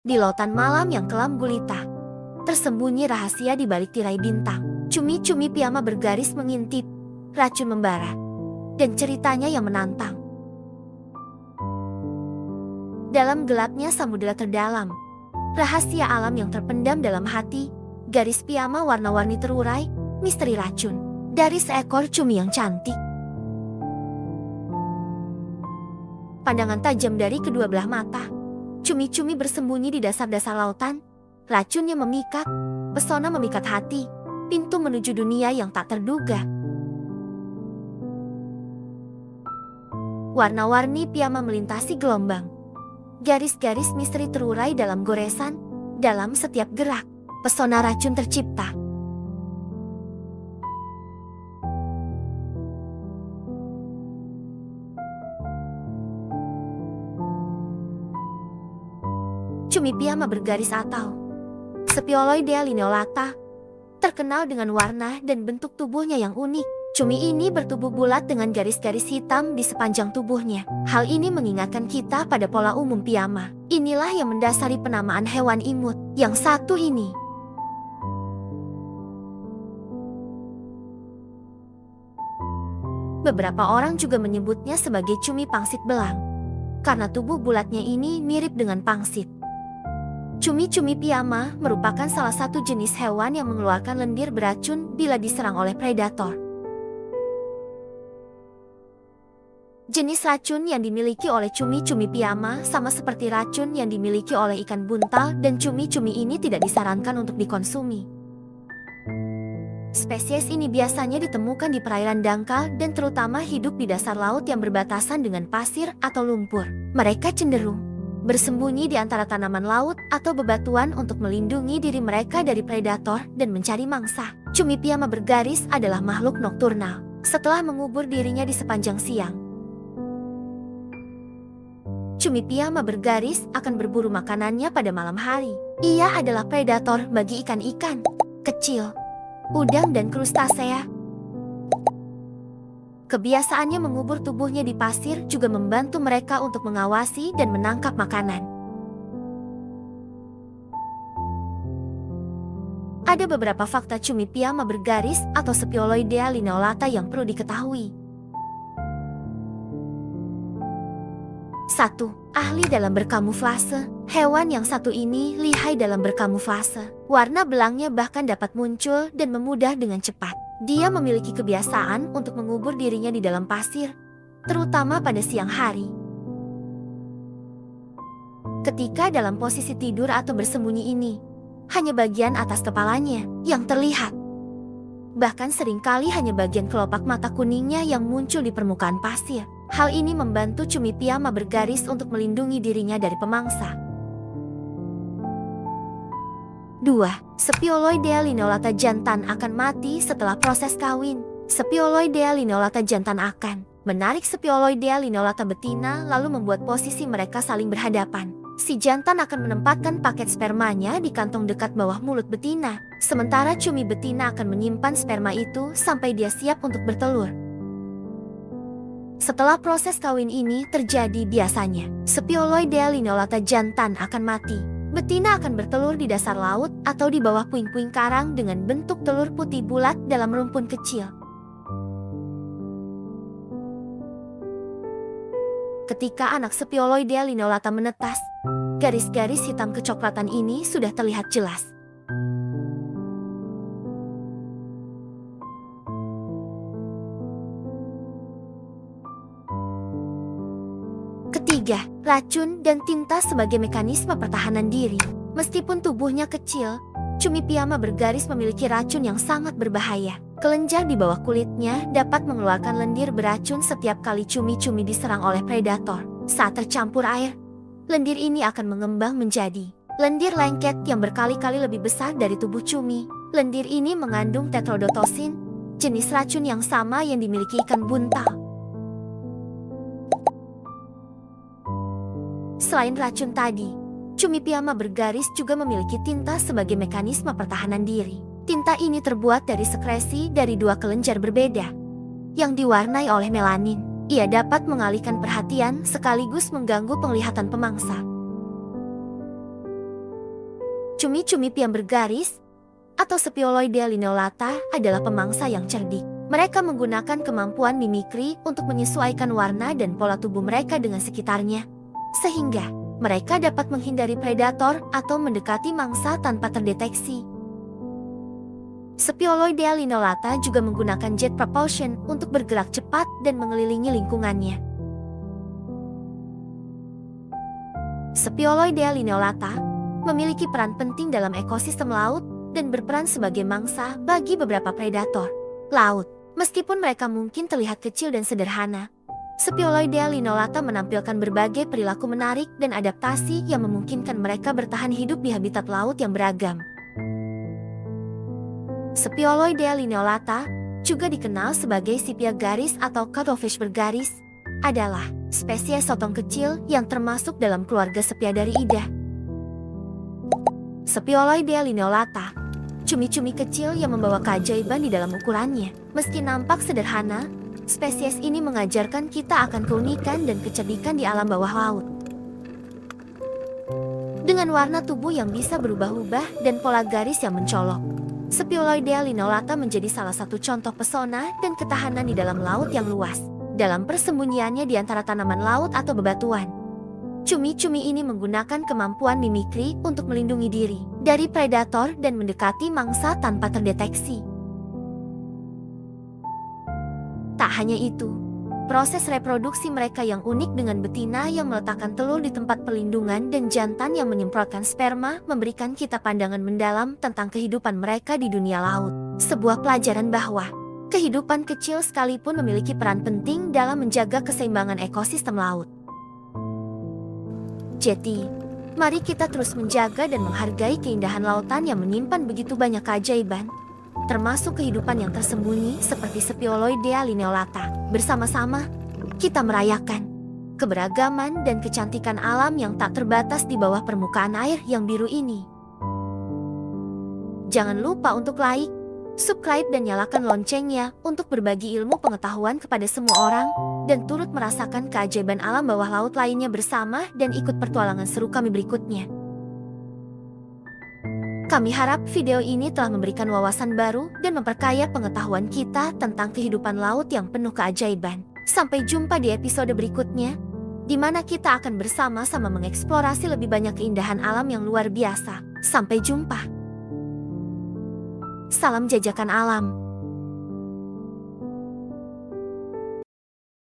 Di lautan malam yang kelam gulita, tersembunyi rahasia di balik tirai bintang. Cumi-cumi piyama bergaris mengintip, racun membara, dan ceritanya yang menantang. Dalam gelapnya samudera terdalam, rahasia alam yang terpendam dalam hati, garis piyama warna-warni terurai, misteri racun dari seekor cumi yang cantik. Pandangan tajam dari kedua belah mata, cumi-cumi bersembunyi di dasar-dasar lautan. Racunnya memikat, pesona memikat hati, pintu menuju dunia yang tak terduga. Warna-warni piyama melintasi gelombang. Garis-garis misteri terurai dalam goresan, dalam setiap gerak, pesona racun tercipta. Cumi piyama bergaris atau Speoloidea lineolata, terkenal dengan warna dan bentuk tubuhnya yang unik. Cumi ini bertubuh bulat dengan garis-garis hitam di sepanjang tubuhnya. Hal ini mengingatkan kita pada pola umum piyama. Inilah yang mendasari penamaan hewan imut yang satu ini. Beberapa orang juga menyebutnya sebagai cumi pangsit belang, karena tubuh bulatnya ini mirip dengan pangsit. Cumi-cumi piyama merupakan salah satu jenis hewan yang mengeluarkan lendir beracun bila diserang oleh predator. Jenis racun yang dimiliki oleh cumi-cumi piyama sama seperti racun yang dimiliki oleh ikan buntal, dan cumi-cumi ini tidak disarankan untuk dikonsumi. Spesies ini biasanya ditemukan di perairan dangkal dan terutama hidup di dasar laut yang berbatasan dengan pasir atau lumpur. Mereka cenderung bersembunyi di antara tanaman laut atau bebatuan untuk melindungi diri mereka dari predator dan mencari mangsa. Cumi piyama bergaris adalah makhluk nokturnal. Setelah mengubur dirinya di sepanjang siang, cumi piyama bergaris akan berburu makanannya pada malam hari. Ia adalah predator bagi ikan-ikan kecil, udang dan krustasea. Kebiasaannya mengubur tubuhnya di pasir juga membantu mereka untuk mengawasi dan menangkap makanan. Ada beberapa fakta cumi piyama bergaris atau Speoloidea lineolata yang perlu diketahui. 1. Ahli dalam berkamuflase. Hewan yang satu ini lihai dalam berkamuflase. Warna belangnya bahkan dapat muncul dan memudar dengan cepat. Dia memiliki kebiasaan untuk mengubur dirinya di dalam pasir, terutama pada siang hari. Ketika dalam posisi tidur atau bersembunyi ini, hanya bagian atas kepalanya yang terlihat. Bahkan seringkali hanya bagian kelopak mata kuningnya yang muncul di permukaan pasir. Hal ini membantu cumi piyama bergaris untuk melindungi dirinya dari pemangsa. 2. Speoloidea lineolata jantan akan mati setelah proses kawin. Speoloidea lineolata jantan akan menarik Speoloidea lineolata betina lalu membuat posisi mereka saling berhadapan. Si jantan akan menempatkan paket spermanya di kantong dekat bawah mulut betina, sementara cumi betina akan menyimpan sperma itu sampai dia siap untuk bertelur. Setelah proses kawin ini terjadi biasanya, Speoloidea lineolata jantan akan mati. Betina akan bertelur di dasar laut atau di bawah puing-puing karang dengan bentuk telur putih bulat dalam rumpun kecil. Ketika anak Speoloidea lineolata menetas, garis-garis hitam kecoklatan ini sudah terlihat jelas. Ketiga, racun dan tinta sebagai mekanisme pertahanan diri. Meskipun tubuhnya kecil, cumi piyama bergaris memiliki racun yang sangat berbahaya. Kelenjar di bawah kulitnya dapat mengeluarkan lendir beracun setiap kali cumi-cumi diserang oleh predator. Saat tercampur air, lendir ini akan mengembang menjadi lendir lengket yang berkali-kali lebih besar dari tubuh cumi. Lendir ini mengandung tetrodotosin, jenis racun yang sama yang dimiliki ikan buntal. Selain racun tadi, cumi piyama bergaris juga memiliki tinta sebagai mekanisme pertahanan diri. Tinta ini terbuat dari sekresi dari dua kelenjar berbeda yang diwarnai oleh melanin. Ia dapat mengalihkan perhatian sekaligus mengganggu penglihatan pemangsa. Cumi-cumi piam bergaris atau Speoloidea lineolata adalah pemangsa yang cerdik. Mereka menggunakan kemampuan mimikri untuk menyesuaikan warna dan pola tubuh mereka dengan sekitarnya, sehingga mereka dapat menghindari predator atau mendekati mangsa tanpa terdeteksi. Speoloidea lineolata juga menggunakan jet propulsion untuk bergerak cepat dan mengelilingi lingkungannya. Speoloidea lineolata memiliki peran penting dalam ekosistem laut dan berperan sebagai mangsa bagi beberapa predator laut. Meskipun mereka mungkin terlihat kecil dan sederhana, Speoloidea lineolata menampilkan berbagai perilaku menarik dan adaptasi yang memungkinkan mereka bertahan hidup di habitat laut yang beragam. Speoloidea lineolata, juga dikenal sebagai sepia garis atau cuttlefish bergaris, adalah spesies sotong kecil yang termasuk dalam keluarga Sepiadariida. Speoloidea lineolata, cumi-cumi kecil yang membawa keajaiban di dalam ukurannya. Meski nampak sederhana, spesies ini mengajarkan kita akan keunikan dan kecerdikan di alam bawah laut. Dengan warna tubuh yang bisa berubah-ubah dan pola garis yang mencolok, Speoloidea lineolata menjadi salah satu contoh pesona dan ketahanan di dalam laut yang luas. Dalam persembunyiannya di antara tanaman laut atau bebatuan, cumi-cumi ini menggunakan kemampuan mimikri untuk melindungi diri dari predator dan mendekati mangsa tanpa terdeteksi. Tak hanya itu, proses reproduksi mereka yang unik dengan betina yang meletakkan telur di tempat pelindungan dan jantan yang menyemprotkan sperma memberikan kita pandangan mendalam tentang kehidupan mereka di dunia laut. Sebuah pelajaran bahwa kehidupan kecil sekalipun memiliki peran penting dalam menjaga keseimbangan ekosistem laut. Jadi, mari kita terus menjaga dan menghargai keindahan lautan yang menyimpan begitu banyak keajaiban, termasuk kehidupan yang tersembunyi seperti Speoloidea lineolata. Bersama-sama, kita merayakan keberagaman dan kecantikan alam yang tak terbatas di bawah permukaan air yang biru ini. Jangan lupa untuk like, subscribe dan nyalakan loncengnya untuk berbagi ilmu pengetahuan kepada semua orang dan turut merasakan keajaiban alam bawah laut lainnya bersama dan ikut petualangan seru kami berikutnya. Kami harap video ini telah memberikan wawasan baru dan memperkaya pengetahuan kita tentang kehidupan laut yang penuh keajaiban. Sampai jumpa di episode berikutnya, di mana kita akan bersama-sama mengeksplorasi lebih banyak keindahan alam yang luar biasa. Sampai jumpa. Salam jajakan alam.